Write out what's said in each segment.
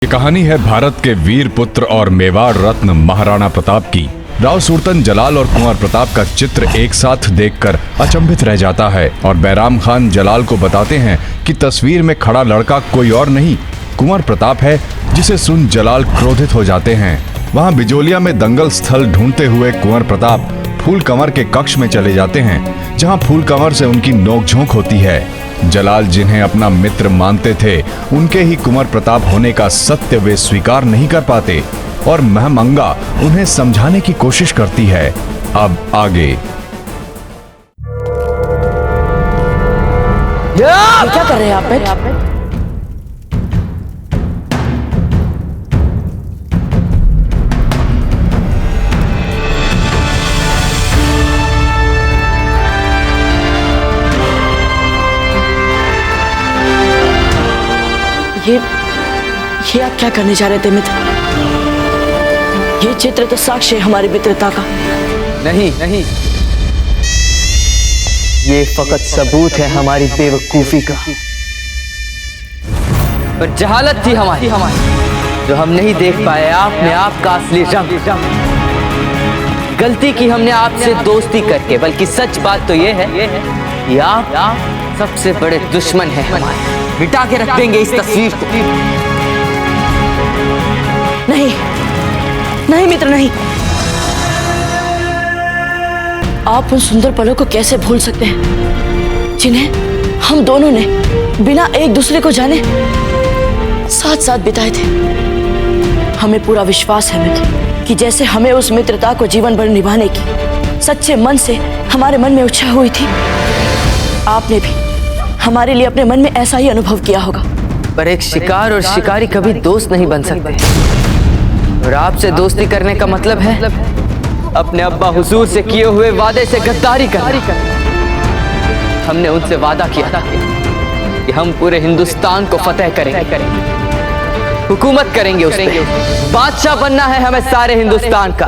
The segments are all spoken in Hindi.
ये कहानी है भारत के वीर पुत्र और मेवाड़ रत्न महाराणा प्रताप की। राव सुरतन जलाल और कुंवर प्रताप का चित्र एक साथ देखकर अचंभित रह जाता है और बैराम खान जलाल को बताते हैं कि तस्वीर में खड़ा लड़का कोई और नहीं कुंवर प्रताप है, जिसे सुन जलाल क्रोधित हो जाते हैं। वहाँ बिजोलिया में दंगल स्थल ढूंढते हुए कुंवर प्रताप फूल कंवर के कक्ष में चले जाते हैं, जहाँ फूल कंवर से उनकी नोकझोंक होती है। जलाल जिन्हें अपना मित्र मानते थे, उनके ही कुंवर प्रताप होने का सत्य वे स्वीकार नहीं कर पाते और महमंगा उन्हें समझाने की कोशिश करती है। अब आगे ये क्या कर रहे हैं आप? ये आप क्या करने जा रहे थे मित्र? ये चित्र तो साक्ष्य है हमारी मित्रता का। नहीं नहीं, ये फकत सबूत है हमारी बेवकूफी का। पर जहालत थी हमारी जो हम नहीं देख पाए आपने आपका असली रंग। गलती की हमने आपसे दोस्ती करके, बल्कि सच बात तो ये है कि आप सबसे बड़े दुश्मन हैं हमारे। मिटा के रख देंगे इस तस्वीर को। नहीं नहीं मित्र, नहीं। आप उन सुंदर पलों को कैसे भूल सकते हैं जिन्हें हम दोनों ने बिना एक दूसरे को जाने साथ साथ बिताए थे। हमें पूरा विश्वास है मित्र कि जैसे हमें उस मित्रता को जीवन भर निभाने की सच्चे मन से हमारे मन में इच्छा हुई थी, आपने भी हमारे लिए अपने मन में ऐसा ही अनुभव किया होगा। पर एक शिकार और शिकारी कभी दोस्त नहीं बन सकते, और आपसे दोस्ती करने का मतलब है अपने अब्बा हुजूर से किए हुए वादे से गद्दारी करना। हमने उनसे वादा किया था कि हम पूरे हिंदुस्तान को फतेह करेंगे, हुकूमत करेंगे, उस पे बादशाह बनना है हमें सारे हिंदुस्तान का।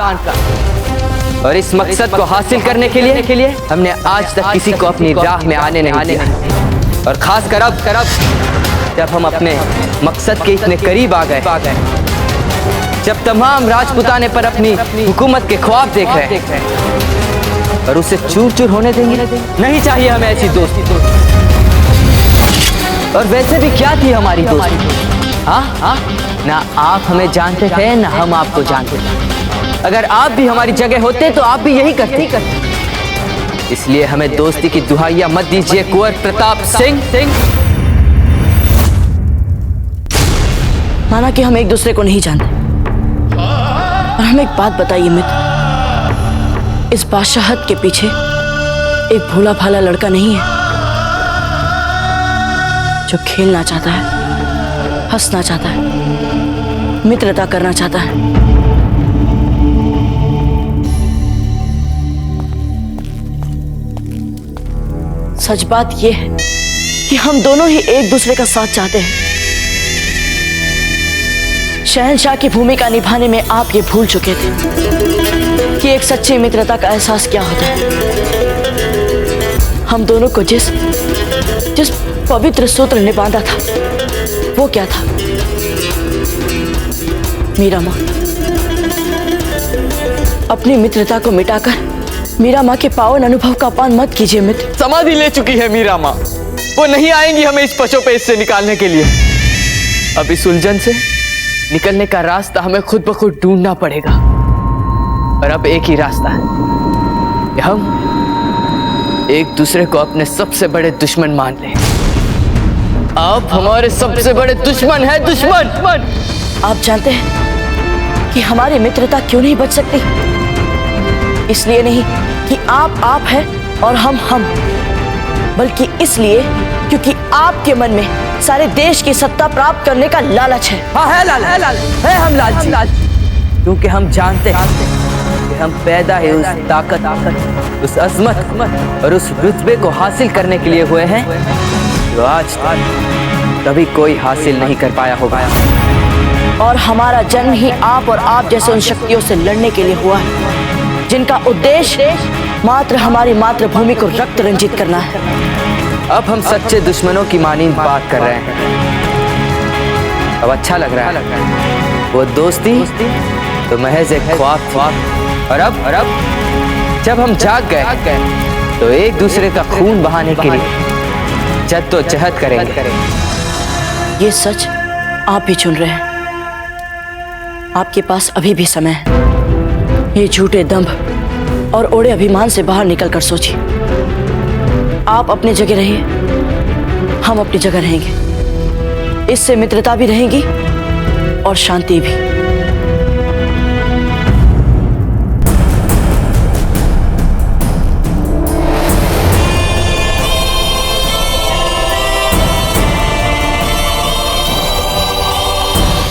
और इस मकसद को हासिल करने के लिए हमने आज तक किसी को अपनी राह में आने नहीं दिया। और खास कर अब जब हम अपने मकसद के इतने करीब आ गए, जब तमाम राजपुताने पर अपनी हुकूमत के ख्वाब देख रहे हैं, और उसे चूर चूर होने देंगे? नहीं चाहिए हमें ऐसी दोस्ती। और वैसे भी क्या थी हमारी दोस्ती? हाँ, ना आप हमें जानते थे ना हम आपको जानते थे। अगर आप भी हमारी जगह होते तो आप भी यही करते। इसलिए हमें दोस्ती की दुहाइयां मत दीजिए कुंवर प्रताप सिंह। माना कि हम एक दूसरे को नहीं जानते, और हमें एक बात बताइए मित्र, इस बादशाहत के पीछे एक भोला भाला लड़का नहीं है जो खेलना चाहता है, हंसना चाहता है, मित्रता करना चाहता है। सच बात यह है कि हम दोनों ही एक दूसरे का साथ चाहते हैं। शहंशाह की भूमिका निभाने में आप ये भूल चुके थे कि एक सच्ची मित्रता का एहसास क्या होता है। हम दोनों को जिस पवित्र सूत्र ने बांधा था, वो क्या था? मीरा माँ। अपनी मित्रता को मिटाकर मीरा माँ के पावन अनुभव का अपान मत कीजिए मित्र। समाधि ले चुकी है मीरा माँ, वो नहीं आएंगी हमें इस पशुपेश से निकालने के लिए। अब इस उलझन से निकलने का रास्ता हमें खुद ब खुद ढूंढना पड़ेगा। और अब एक ही रास्ता है कि हम एक दूसरे को अपने सबसे बड़े दुश्मन मान लें। आप हमारे सबसे बड़े दुश्मन हैं, दुश्मन। आप जानते हैं कि हमारी मित्रता क्यों नहीं बच सकती? इसलिए नहीं कि आप हैं और हम, बल्कि इसलिए क्योंकि आपके मन में सारे देश की सत्ता प्राप्त करने का लालच है। हाँ, है हम लालची। क्योंकि हम जानते हैं कि हम पैदा ही उस ताकत, उस अजमत और उस रुतबे को हासिल करने के लिए हुए हैं जो आज कभी कोई हासिल नहीं कर पाया होगा। और हमारा जन्म ही आप और आप जैसे उन शक्तियों से लड़ने के लिए हुआ है जिनका उद्देश्य मात्र हमारी मातृभूमि को रक्त रंजित करना है। अब हम सच्चे दुश्मनों की मानींद बात कर रहे हैं। अब अच्छा लग रहा है। वो दोस्ती तो महज एक ख्वाब थी। और अब जब हम जाग गए तो एक दूसरे का खून बहाने के लिए जद्दोजहद करेंगे। ये सच आप भी चुन रहे हैं। आपके पास अभी भी समय है। ये झूठे दंभ और ओढ़े अभिमान से बाहर निकलकर सोचिए। आप अपनी जगह रहिए, हम अपनी जगह रहेंगे। इससे मित्रता भी रहेगी और शांति भी।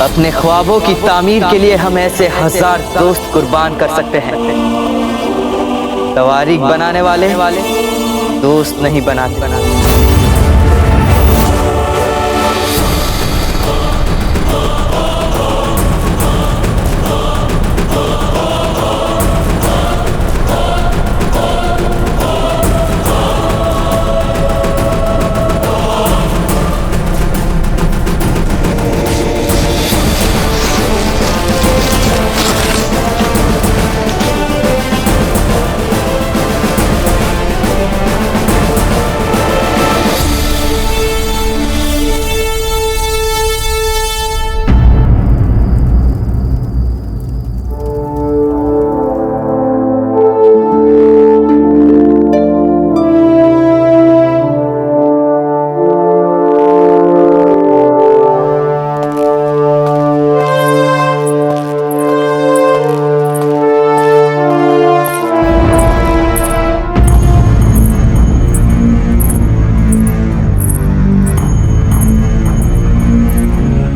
अपने ख्वाबों की तामीर के लिए हम ऐसे 1000 दोस्त कुर्बान कर सकते हैं। तवारीख बनाने वाले दोस्त नहीं बनाते।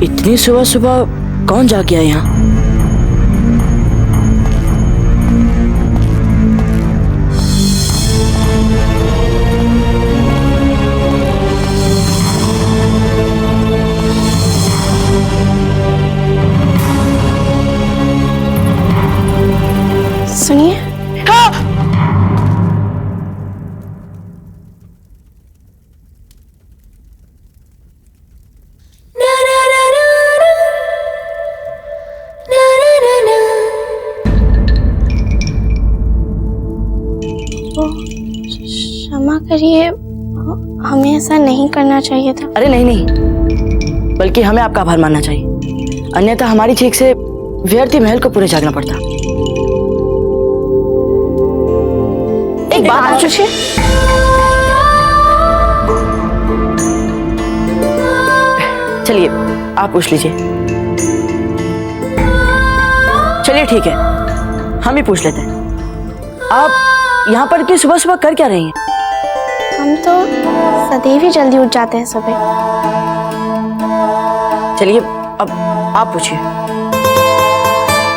इतनी सुबह सुबह कौन जा गया यहाँ? सुनिए। क्षमा करिए, हमें ऐसा नहीं करना चाहिए था। अरे नहीं नहीं, बल्कि हमें आपका आभार मानना चाहिए। अन्यथा हमारी चीख से व्यर्थ ही महल को पूरे जागना पड़ता। एक बात पूछिए। चलिए आप पूछ लीजिए। चलिए ठीक है, हम ही पूछ लेते हैं। आप यहाँ पर इतनी सुबह सुबह कर क्या रही हैं? हम तो सदैव ही जल्दी उठ जाते हैं सुबह। चलिए अब आप पूछिए।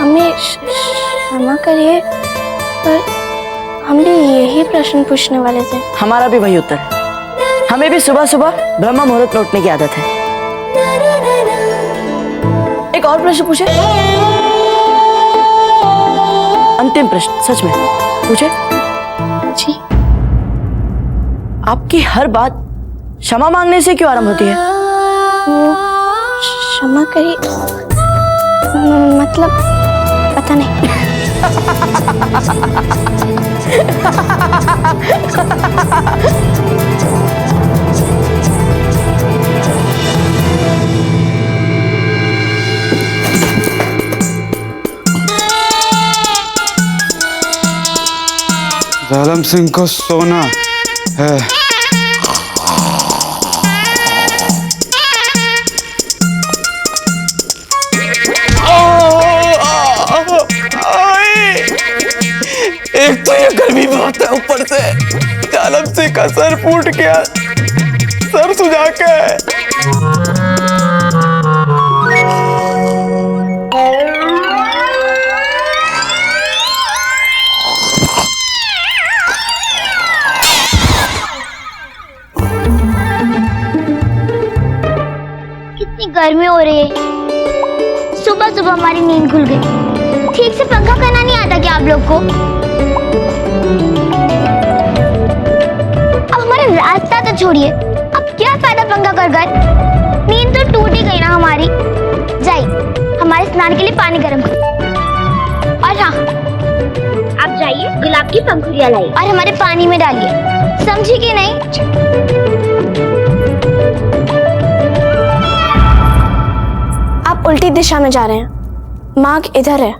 हमें क्षमा करिए, पर हम भी यही प्रश्न पूछने वाले थे। हमारा भी वही उत्तर है। हमें भी सुबह सुबह ब्रह्म मुहूर्त में उठने की आदत है। एक और प्रश्न पूछे। अंतिम प्रश्न, सच में पूछे। जी। आपकी हर बात क्षमा मांगने से क्यों आरंभ होती है? वो क्षमा करिए, मतलब पता नहीं। जालम सिंह को सोना है। एक तो ये गर्मी बहुत है, ऊपर से जालम सिंह का सर फूट गया, सर सुजा के। कितनी गर्मी हो रही है। सुबह सुबह हमारी नींद खुल गई। ठीक से पंखा करना नहीं आता क्या आप लोग को? अब हमारा रास्ता तो छोड़िए, अब क्या फायदा पंखा कर कर? नींद तो टूट ही गई ना हमारी। जाइए, हमारे स्नान के लिए पानी गर्म करो। और हाँ, आप जाइए गुलाब की पंखुड़ियाँ लाइए और हमारे पानी में डालिए, समझी कि नहीं? आप उल्टी दिशा में जा रहे हैं, मार्ग इधर है।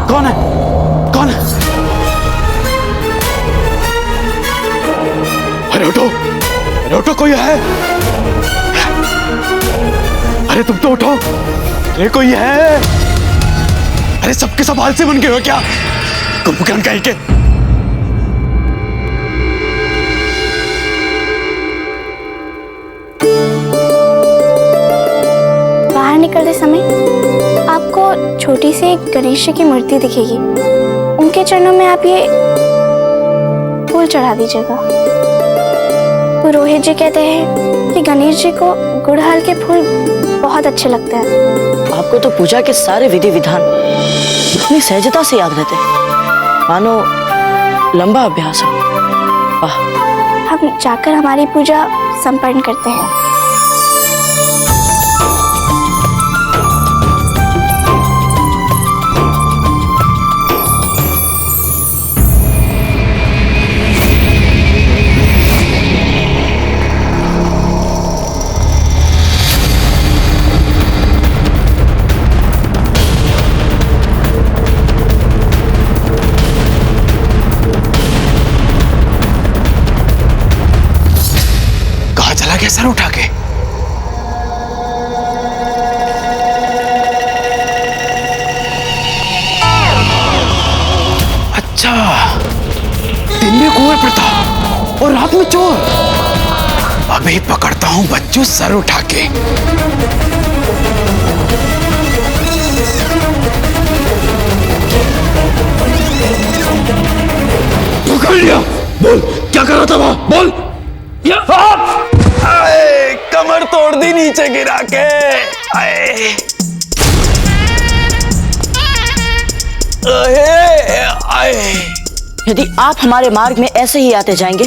कौन है? कौन है? अरे उठो, अरे उठो, कोई है? अरे तुम तो उठो, अरे कोई है? अरे सबके सब आलसी बन गए हो क्या? कुंभकर्ण कहीं के। बाहर निकलते समय आपको छोटी सी एक गणेश जी की मूर्ति दिखेगी। उनके चरणों में आप ये फूल चढ़ा दीजिएगा। पुरोहित जी कहते हैं कि गणेश जी को गुड़हल के फूल बहुत अच्छे लगते हैं। आपको तो पूजा के सारे विधि विधान इतनी सहजता से याद रहते हैं, मानो लंबा अभ्यास हो। वाह! हम जाकर हमारी पूजा संपन्न करते हैं। सर उठा के अच्छा, दिन में कुएं पर था और रात में चोर। अभी पकड़ता हूं बच्चों सर उठा के। पकड़ लिया। बोल क्या कर रहा था वहां, बोल। आए, कमर तोड़ दी नीचे गिरा के। आए, आए। यदि आप हमारे मार्ग में ऐसे ही आते जाएंगे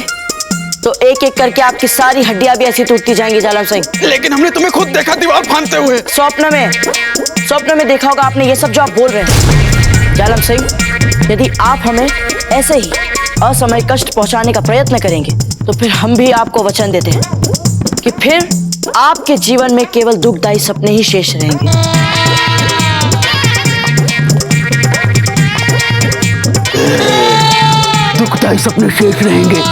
तो एक एक करके आपकी सारी हड्डियां भी ऐसी टूटती जाएंगी जालम सिंह। लेकिन हमने तुम्हें खुद देखा दीवार फांदते हुए। स्वप्न में देखा होगा आपने ये सब जो आप बोल रहे हैं। जालम सिंह, यदि आप हमें ऐसे ही असमय कष्ट पहुंचाने का प्रयत्न करेंगे तो फिर हम भी आपको वचन देते हैं कि फिर आपके जीवन में केवल दुखदायी सपने ही शेष रहेंगे। दुखदायी सपने शेष रहेंगे।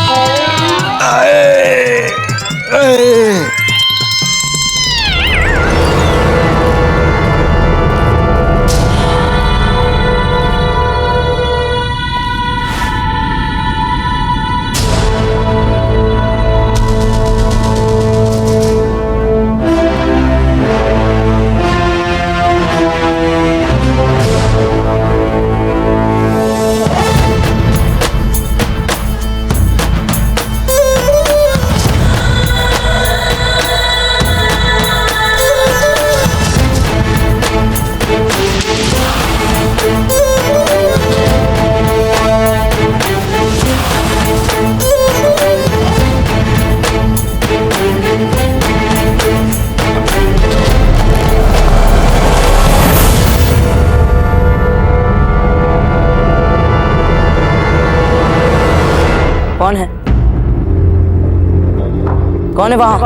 कौन है? कौन है वहां?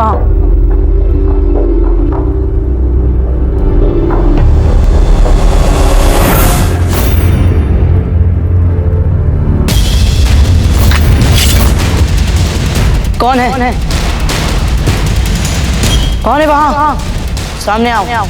कौन है? कौन है वहां? सामने आओ।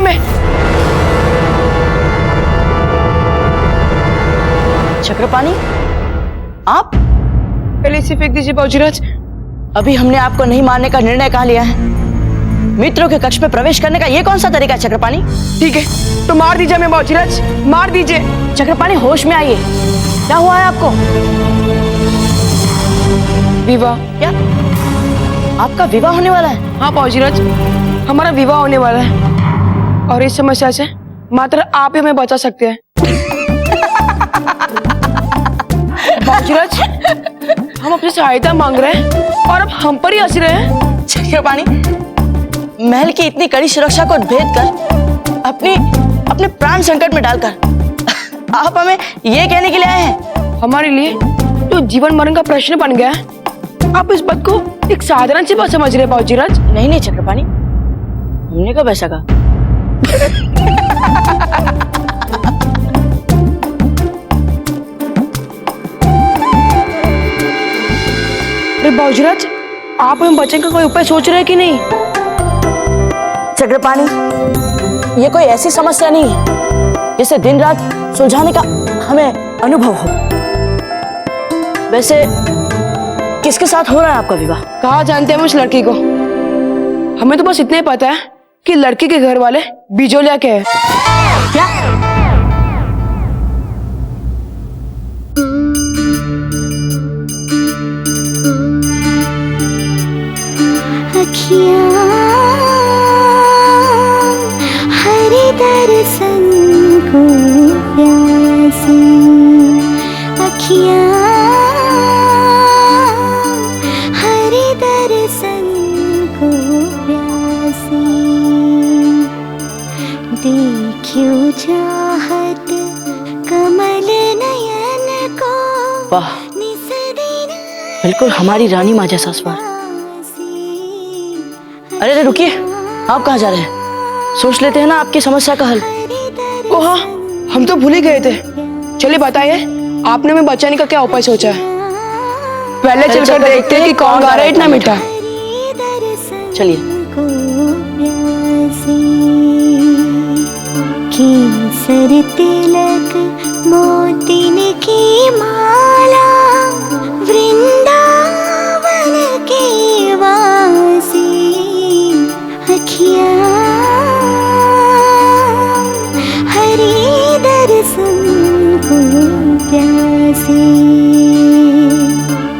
हमें। चक्रपाणी, आप? पहले इसे फेंक दीजिए बाबूजीराज। अभी हमने आपको नहीं मारने का निर्णय कहाँ लिया है? मित्रों के कक्ष में प्रवेश करने का ये कौन सा तरीका है चक्रपाणी? ठीक है तो मार दीजिए हमें बाबूजीराज, मार दीजिए। चक्रपाणी होश में आइए, क्या हुआ है आपको? विवाह। क्या आपका विवाह होने वाला है? हाँ बाबूजीराज, हमारा विवाह होने वाला है और इस समस्या से मात्र आप ही हमें बचा सकते हैं। बाबूजीराज, हम अपनी सहायता मांग रहे हैं और अब हम पर ही हंस रहे हैं। चक्रपाणी, महल की इतनी कड़ी सुरक्षा को भेद कर अपने प्राण संकट में डालकर आप हमें ये कहने के लिए आए हैं? हमारे लिए जो जीवन मरण का प्रश्न बन गया है, आप इस बात को एक साधारण सी बात समझ रहे हैं बाबूजीराज। नहीं चक्रपाणी, हमने कब ऐसा कहा? अरे बाबूजीराज, आप हमें बचने का कोई उपाय सोच रहे हैं कि नहीं? चक्रपाणी, ये कोई ऐसी समस्या नहीं है जिसे दिन रात सुलझाने का हमें अनुभव हो। वैसे किसके साथ हो रहा है आपका विवाह? कहाँ जानते हैं हम उस लड़की को? हमें तो बस इतना ही पता है कि लड़की के घर वाले बिजोलिया के हैं। क्या? हरि दर्शन को प्यासी अखियाँ, हरि दर्शन को प्यासी देखियो चाहत कमल नयन को। वाह, बिल्कुल हमारी रानी माँ जैसा स्वर। अरे रुकिए, आप कहाँ जा रहे हैं? सोच लेते हैं ना आपकी समस्या का हल। ओ हाँ, हम तो भूल ही गए थे। चलिए बताइए, आपने हमें बचाने का क्या उपाय सोचा है? पहले चलकर देखते हैं कि कौन गा रहा है इतना मीठा। चलिए। केसर तिलक मोतिन की माला, वृंदावन के वासी अखियाँ, हरि दर्शन को प्यासी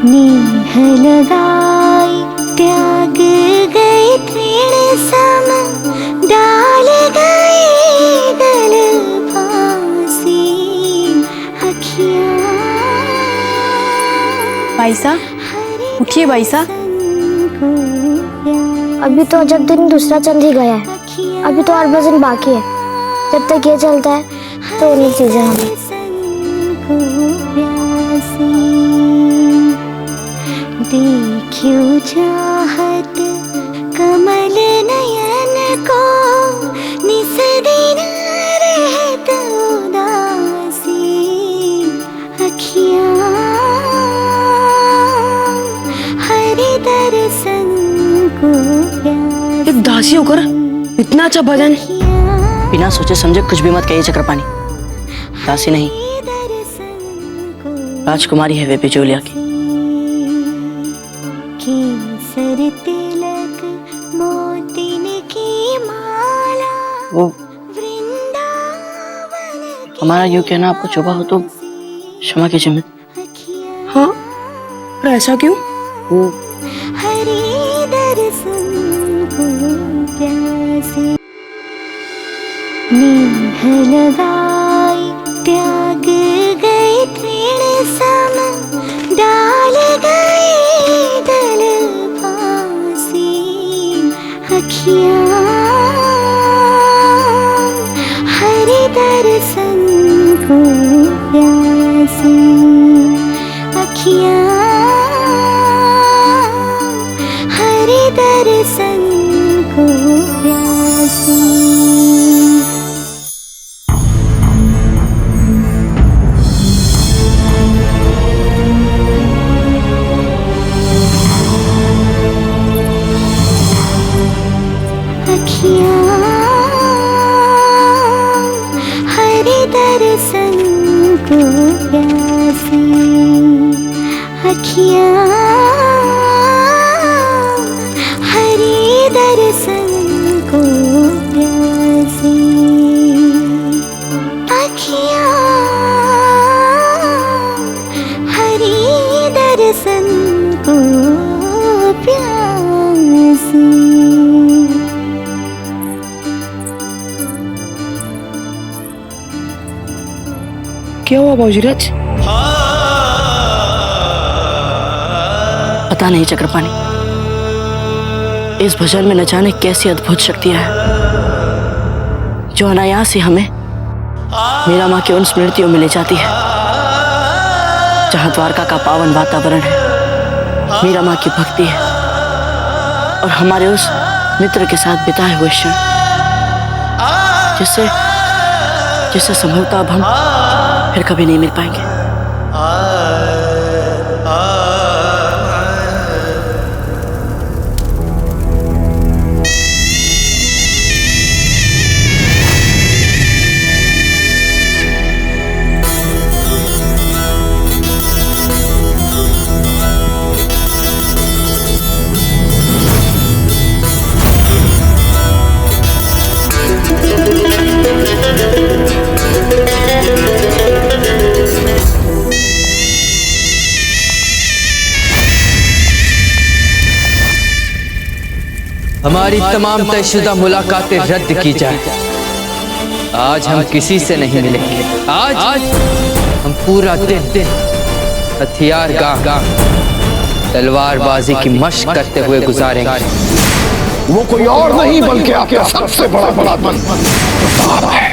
नेह लगाई त्याग गए तृण सम, डाल गए गल फांसी अखियाँ। भाई साहब उठिए, भाई साहब। अभी तो जब दिन दूसरा चंद ही गया है, अभी तो 8 भजन बाकी है। जब तक ये चलता है तो उन्हीं चीजें हमें। देखियो चाहत कमल नयन को, निस दिन रहत उदासी अखियाँ, हरि दर्शन को प्यासी। एक दासी होकर इतना अच्छा भजन। बिना सोचे समझे कुछ भी मत कहिए चक्रपाणी। दासी नहीं, राजकुमारी है वे बिजोलिया की। केसर तिलक मोतिन की माला, वो वृंदावन हमारा यूं कहना आपको चुभा हो तो क्षमा कीजिए। मैं हाँ, पर ऐसा क्यों? वो हरि दर्शन को प्यासी नेह लगाई त्याग गए तृण सम, डाल गए गल फांसी अखियाँ, हरि दर्शन को प्यासी अखियाँ, हरि दर्शन को प्यासी। अखियाँ अखियाँ हरी दर्शन को प्यासी, अखियाँ हरी दर्शन को प्यासी। क्या हुआ बाबूजीराज? पता नहीं चक्रपाणी, इस भजन में न जाने कैसी अद्भुत शक्तियां हैं जो अनायास ही हमें मीरा माँ की उन स्मृतियों में ले जाती है जहाँ द्वारका का पावन वातावरण है, मीरा माँ की भक्ति है और हमारे उस मित्र के साथ बिताए हुए क्षण, जिससे संभवतः अब हम फिर कभी नहीं मिल पाएंगे। हमारी तमाम तयशुदा मुलाकातें रद्द की जाए। आज हम किसी से नहीं मिलेंगे। आज हम पूरा दिन हथियार गाह तलवारबाजी की मशक करते हुए गुजारेंगे। वो कोई और नहीं बल्कि आपका सबसे बड़ा दुश्मन प्रताप है।